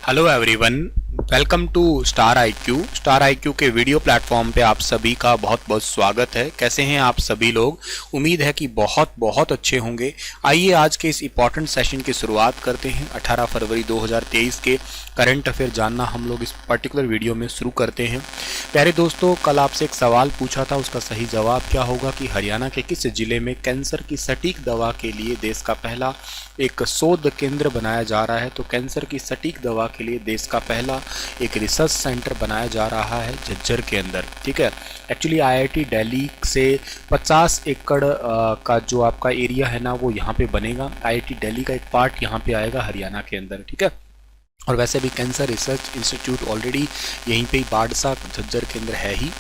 Hello everyone, welcome to star IQ. Star IQ के video platform पे आप सभी का बहुत बहुत स्वागत है। कैसे हैं आप सभी लोग? उम्मीद है कि बहुत बहुत अच्छे होंगे। आइए आज के इस इम्पॉर्टेंट सेशन की शुरुआत करते हैं। 18 फरवरी 2023 के करंट अफेयर जानना हम लोग इस पर्टिकुलर वीडियो में शुरू करते हैं। प्यारे दोस्तों, कल आपसे एक सवाल पूछा था, उसका सही जवाब क्या होगा कि हरियाणा के किस जिले में कैंसर की सटीक दवा के लिए देश का पहला एक शोध केंद्र बनाया जा रहा है। तो कैंसर की सटीक दवा के लिए देश का पहला एक रिसर्च सेंटर बनाया जा रहा है झज्जर के अंदर। ठीक है, एक्चुअली आईआईटी दिल्ली से 50 एकड़ का जो आपका एरिया है ना, वो यहाँ पे बनेगा। आईआईटी दिल्ली का एक पार्ट यहाँ पे आएगा हरियाणा के अंदर। ठीक है, और वैसे भी कैंसर रिसर्च इंस्टीट्यूट ऑलरेडी यहीं पे ही बाड़सा झज्जर के अंदर है ही।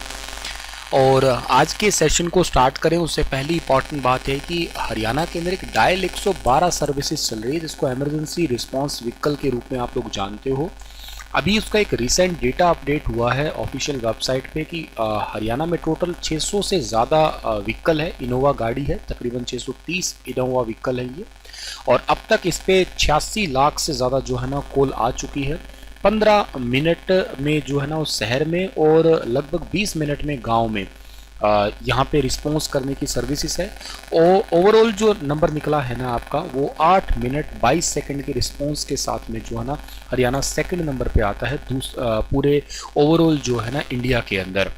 और आज के सेशन को स्टार्ट करें उससे पहली इंपॉर्टेंट बात है कि हरियाणा के अंदर एक डायल 112 सर्विसेज चल रही है, जिसको इमरजेंसी रिस्पांस व्हीकल के रूप में आप लोग जानते हो। अभी उसका एक रिसेंट डेटा अपडेट हुआ है ऑफिशियल वेबसाइट पे कि हरियाणा में टोटल 600 से ज़्यादा व्हीकल है। इनोवा गाड़ी है, तकरीबन 630 इनोवा व्हीकल है ये। और अब तक इस पे 86 लाख से ज़्यादा जो है ना कॉल आ चुकी है। 15 मिनट में जो है ना उस शहर में और लगभग 20 मिनट में गांव में यहाँ पे रिस्पॉन्स करने की सर्विसेज है। ओवरऑल जो नंबर निकला है ना आपका, वो 8 मिनट 22 सेकंड के रिस्पॉन्स के साथ में जो है ना हरियाणा सेकंड नंबर पे आता है पूरे ओवरऑल जो है ना इंडिया के अंदर।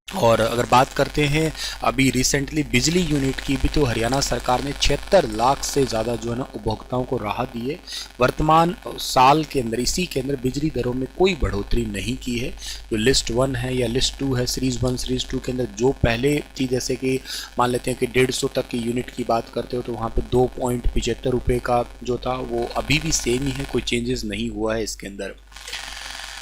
और अगर बात करते हैं अभी रिसेंटली बिजली यूनिट की भी, तो हरियाणा सरकार ने 76 लाख से ज़्यादा जो है ना उपभोक्ताओं को राहत दी है। वर्तमान साल के अंदर इसी के अंदर बिजली दरों में कोई बढ़ोतरी नहीं की है। जो लिस्ट 1 है या लिस्ट 2 है, सीरीज़ 1 सीरीज़ 2 के अंदर जो पहले थी, जैसे कि मान लेते हैं कि 150 तक की यूनिट की बात करते हो, तो वहाँ पर 2.75 रुपये का जो था वो अभी भी सेम ही है, कोई चेंजेस नहीं हुआ है इसके अंदर।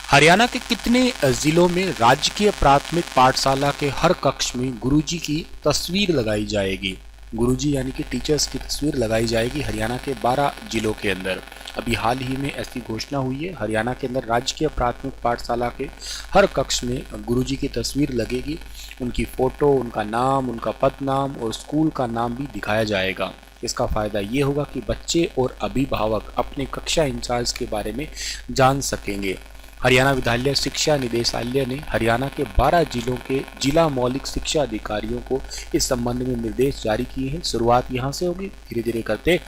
हरियाणा के कितने जिलों में राजकीय प्राथमिक पाठशाला के हर कक्ष में गुरुजी की तस्वीर लगाई जाएगी? गुरुजी यानी कि टीचर्स की तस्वीर लगाई जाएगी हरियाणा के 12 जिलों के अंदर। अभी हाल ही में ऐसी घोषणा हुई है। हरियाणा के अंदर राजकीय प्राथमिक पाठशाला के हर कक्ष में गुरुजी की तस्वीर लगेगी। उनकी फ़ोटो, उनका नाम, उनका पद नाम और स्कूल का नाम भी दिखाया जाएगा। इसका फ़ायदा ये होगा कि बच्चे और अभिभावक अपने कक्षा इंचार्ज के बारे में जान सकेंगे। हरियाणा विद्यालय शिक्षा निदेशालय ने हरियाणा के 12 जिलों के जिला मौलिक शिक्षा अधिकारियों को इस संबंध में निर्देश जारी किए हैं। शुरुआत यहाँ से होगी, धीरे धीरे करते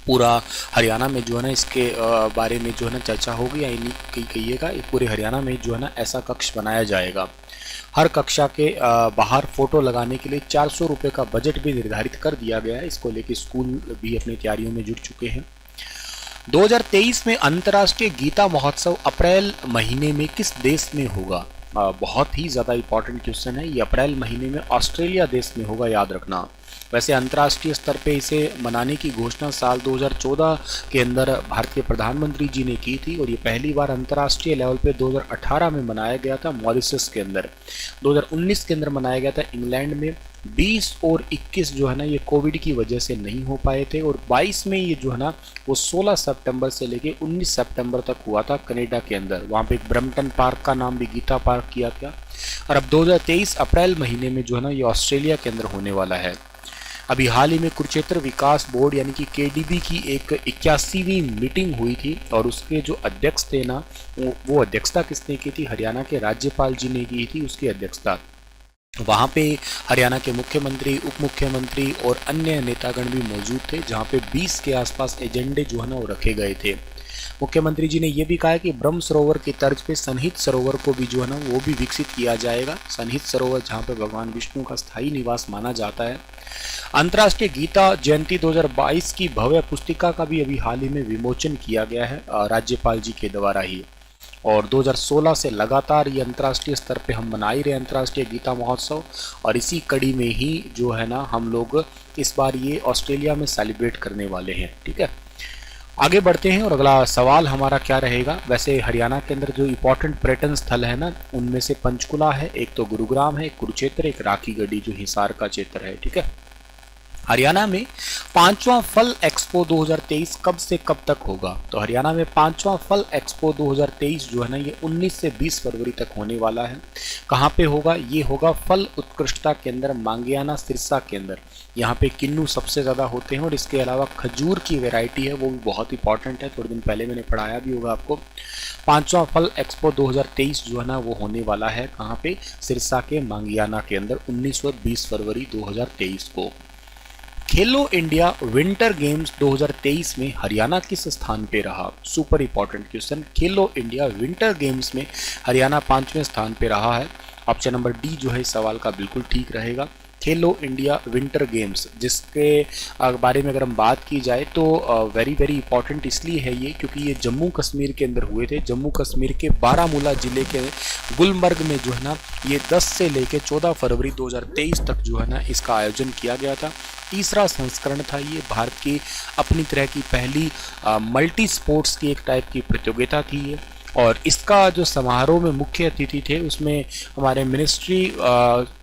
पूरा हरियाणा में जो है ना इसके बारे में जो है ना चर्चा होगी, या कहिएगा पूरे हरियाणा में जो है ना ऐसा कक्ष बनाया जाएगा। हर कक्षा के बाहर फोटो लगाने के लिए 400 रुपये का बजट भी निर्धारित कर दिया गया है। इसको लेकर स्कूल भी अपनी तैयारियों में जुट चुके हैं। 2023 में अंतर्राष्ट्रीय गीता महोत्सव अप्रैल महीने में किस देश में होगा? बहुत ही ज़्यादा इंपॉर्टेंट क्वेश्चन है। ये अप्रैल महीने में ऑस्ट्रेलिया देश में होगा, याद रखना। वैसे अंतर्राष्ट्रीय स्तर पे इसे मनाने की घोषणा साल 2014 के अंदर भारतीय प्रधानमंत्री जी ने की थी, और ये पहली बार अंतर्राष्ट्रीय लेवल पे 2018 में मनाया गया था मॉरिशस के अंदर। 2019 के अंदर मनाया गया था इंग्लैंड में। 20 और 21 जो है ना ये कोविड की वजह से नहीं हो पाए थे, और 22 में ये जो है ना वो 16 सितंबर से लेके 19 सितंबर तक हुआ था कनाडा के अंदर। वहाँ पे एक ब्रम्पटन पार्क का नाम भी गीता पार्क किया गया। और अब 2023 अप्रैल महीने में जो है ना ये ऑस्ट्रेलिया के अंदर होने वाला है। अभी हाल ही में कुरुक्षेत्र विकास बोर्ड यानी कि केडीबी की एक 81वीं मीटिंग हुई थी, और उसके जो अध्यक्ष थे ना, वो अध्यक्षता किसने की थी? हरियाणा के राज्यपाल जी ने की थी उसकी अध्यक्षता। वहाँ पे हरियाणा के मुख्यमंत्री, उप मुख्यमंत्री और अन्य नेतागण भी मौजूद थे, जहाँ पे 20 के आसपास एजेंडे जो है ना वो रखे गए थे। मुख्यमंत्री जी ने यह भी कहा है कि ब्रह्म सरोवर की तर्ज पे सन्निहित सरोवर को भी जो है ना वो भी विकसित किया जाएगा। सन्निहित सरोवर जहाँ पे भगवान विष्णु का स्थायी निवास माना जाता है। अंतर्राष्ट्रीय गीता जयंती 2022 की भव्य पुस्तिका का भी अभी हाल ही में विमोचन किया गया है राज्यपाल जी के द्वारा ही। और 2016 से लगातार ये अंतर्राष्ट्रीय स्तर पे हम मना ही रहे अंतर्राष्ट्रीय गीता महोत्सव, और इसी कड़ी में ही जो है ना हम लोग इस बार ये ऑस्ट्रेलिया में सेलिब्रेट करने वाले हैं। ठीक है, आगे बढ़ते हैं और अगला सवाल हमारा क्या रहेगा। वैसे हरियाणा के अंदर जो इंपॉर्टेंट पर्यटन स्थल है ना, उनमें से पंचकुला है, एक तो गुरुग्राम है, एक कुरुक्षेत्र, एक राखी गढ़ी जो हिसार का क्षेत्र है। ठीक है, हरियाणा में 5वां फल एक्सपो 2023 कब से कब तक होगा? तो हरियाणा में 5वां फल एक्सपो 2023 जो है ना ये 19 से 20 फरवरी तक होने वाला है। कहाँ पे होगा? ये होगा फल उत्कृष्टता केंद्र मांगियाना सिरसा के अंदर। यहाँ पे किन्नू सबसे ज़्यादा होते हैं, और इसके अलावा खजूर की वैरायटी है वो भी बहुत इंपॉर्टेंट है, थोड़े दिन पहले मैंने पढ़ाया भी होगा आपको। 5वां फल एक्सपो 2023 जो है ना वो होने वाला है कहाँ पे, सिरसा के मांगियाना के अंदर 19 और 20 फरवरी 2023 को। खेलो इंडिया विंटर गेम्स 2023 में हरियाणा किस स्थान पे रहा? Super important question. खेलो इंडिया विंटर गेम्स में हरियाणा 5वें स्थान पे रहा है। ऑप्शन नंबर डी जो है इस सवाल का बिल्कुल ठीक रहेगा। खेलो इंडिया विंटर गेम्स जिसके बारे में अगर हम बात की जाए तो वेरी वेरी इंपॉर्टेंट इसलिए है ये क्योंकि ये जम्मू कश्मीर के अंदर हुए थे। जम्मू कश्मीर के बारामूला जिले के गुलमर्ग में जो है ना ये 10 से लेकर 14 फरवरी 2023 तक जो है ना इसका आयोजन किया गया था। तीसरा संस्करण था ये। भारत की अपनी तरह की पहली मल्टी स्पोर्ट्स की एक टाइप की प्रतियोगिता थी ये। और इसका जो समारोह में मुख्य अतिथि थे उसमें हमारे मिनिस्ट्री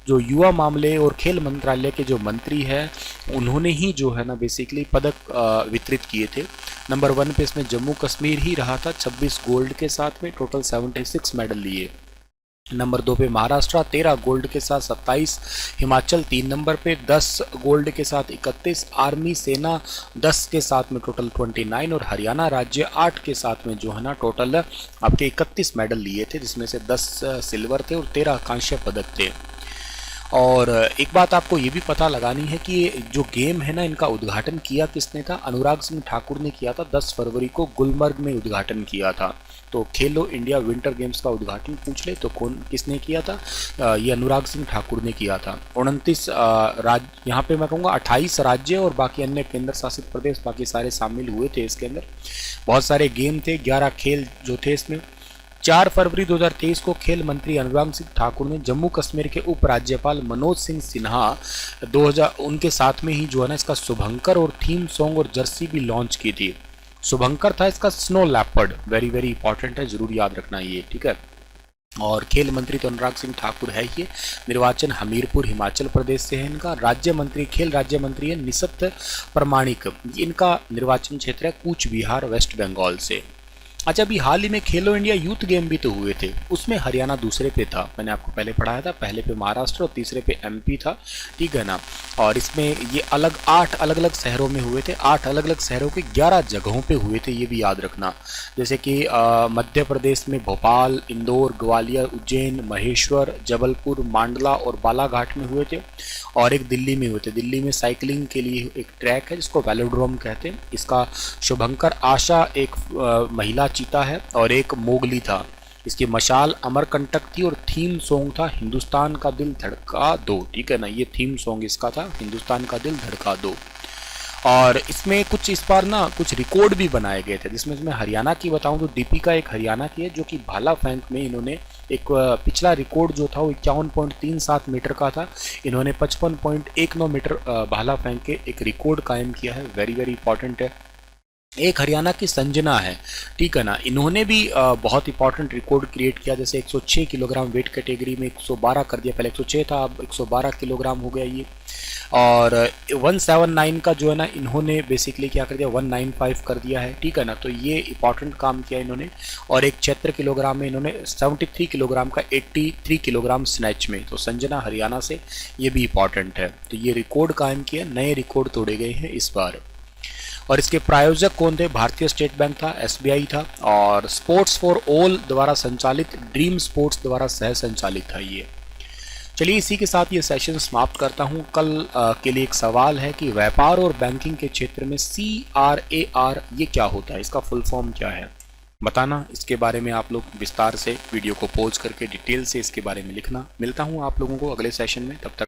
जो युवा मामले और खेल मंत्रालय के जो मंत्री हैं उन्होंने ही जो है ना बेसिकली पदक वितरित किए थे। नंबर 1 पे इसमें जम्मू कश्मीर ही रहा था 26 गोल्ड के साथ में, टोटल 76 मेडल लिए। नंबर 2 पे महाराष्ट्र 13 गोल्ड के साथ 27, हिमाचल 3 नंबर पे 10 गोल्ड के साथ 31, आर्मी सेना 10 के साथ में टोटल 29 और हरियाणा राज्य 8 के साथ में जो है ना टोटल आपके 31 मेडल लिए थे, जिसमें से 10 सिल्वर थे और 13 कांस्य पदक थे। और एक बात आपको ये भी पता लगानी है कि ये जो गेम है ना इनका उद्घाटन किया किसने था? अनुराग सिंह ठाकुर ने किया था। 10 फरवरी को गुलमर्ग में उद्घाटन किया था। तो खेलो इंडिया विंटर गेम्स का उद्घाटन पूछ ले तो कौन किसने किया था? ये अनुराग सिंह ठाकुर ने किया था। 29 राज्य, यहाँ पे मैं कहूँगा 28 राज्य और बाकी अन्य केंद्र शासित प्रदेश बाकी सारे शामिल हुए थे इसके अंदर। बहुत सारे गेम थे, 11 खेल जो थे इसमें। 4 फरवरी 2023 को खेल मंत्री अनुराग सिंह ठाकुर ने जम्मू कश्मीर के उपराज्यपाल मनोज सिंह सिन्हा 2000 उनके साथ में ही जो है ना इसका शुभंकर और थीम सॉन्ग और जर्सी भी लॉन्च की थी। शुभंकर था इसका snow leopard, very very important है, जरूर याद रखना ये, ठीक है। और खेल मंत्री तो अनुराग सिंह ठाकुर है ही। निर्वाचन हमीरपुर हिमाचल प्रदेश से है इनका। राज्य मंत्री खेल राज्य मंत्री है निशत प्रमाणिक, इनका निर्वाचन क्षेत्र है कूच बिहार वेस्ट बंगाल से। अच्छा, अभी हाल ही में खेलो इंडिया यूथ गेम भी तो हुए थे, उसमें हरियाणा दूसरे पे था। मैंने आपको पहले पढ़ाया था, पहले पे महाराष्ट्र और तीसरे पे एमपी था, ठीक है ना। और इसमें ये 8 अलग अलग शहरों में हुए थे। 8 अलग अलग शहरों के 11 जगहों पे हुए थे, ये भी याद रखना। जैसे कि मध्य प्रदेश में भोपाल, इंदौर, ग्वालियर, उज्जैन, महेश्वर, जबलपुर, मांडला और बालाघाट में हुए थे। और एक दिल्ली में हुए थे। दिल्ली में साइकिलिंग के लिए एक ट्रैक है जिसको वेलोड्रोम कहते हैं। इसका शुभंकर आशा एक महिला चीता है और एक मोगली था। इसकी मशाल अमरकंटक थी और थीम सॉन्ग था हिंदुस्तान का दिल धड़का दो, ठीक है ना। ये थीम सॉन्ग इसका था हिंदुस्तान का दिल धड़का दो। और इसमें कुछ इस बार ना कुछ रिकॉर्ड भी बनाए गए थे, जिसमें मैं हरियाणा की बताऊं तो दीपिका एक हरियाणा की है जो कि भाला फेंक में इन्होंने एक पिछला रिकॉर्ड जो था वो 51.37 मीटर का था। इन्होंने 55.19 मीटर भाला फेंक के एक रिकॉर्ड कायम किया है, वेरी वेरी इंपॉर्टेंट है। एक हरियाणा की संजना है, ठीक है ना। इन्होंने भी बहुत इंपॉर्टेंट रिकॉर्ड क्रिएट किया। जैसे 106 किलोग्राम वेट कैटेगरी में 112 कर दिया, पहले 106 था अब 112 किलोग्राम हो गया ये। और 179 का जो है ना इन्होंने बेसिकली क्या कर दिया 195 कर दिया है, ठीक है ना। तो ये इंपॉर्टेंट काम किया इन्होंने। और एक 76 किलोग्राम में इन्होंने 73 किलोग्राम का 83 किलोग्राम स्नैच में, तो संजना हरियाणा से, ये भी इंपॉर्टेंट है। तो ये रिकॉर्ड कायम किया, नए रिकॉर्ड तोड़े गए हैं इस बार। और इसके प्रायोजक कौन थे? भारतीय स्टेट बैंक था, एसबीआई था और स्पोर्ट्स फॉर ऑल द्वारा संचालित ड्रीम स्पोर्ट्स द्वारा सह संचालित था ये। चलिए इसी के साथ ये सेशन समाप्त करता हूँ। कल के लिए एक सवाल है कि व्यापार और बैंकिंग के क्षेत्र में CRAR ये क्या होता है, इसका फुल फॉर्म क्या है, बताना। इसके बारे में आप लोग विस्तार से वीडियो को पॉज करके डिटेल से इसके बारे में लिखना। मिलता हूँ आप लोगों को अगले सेशन में, तब तक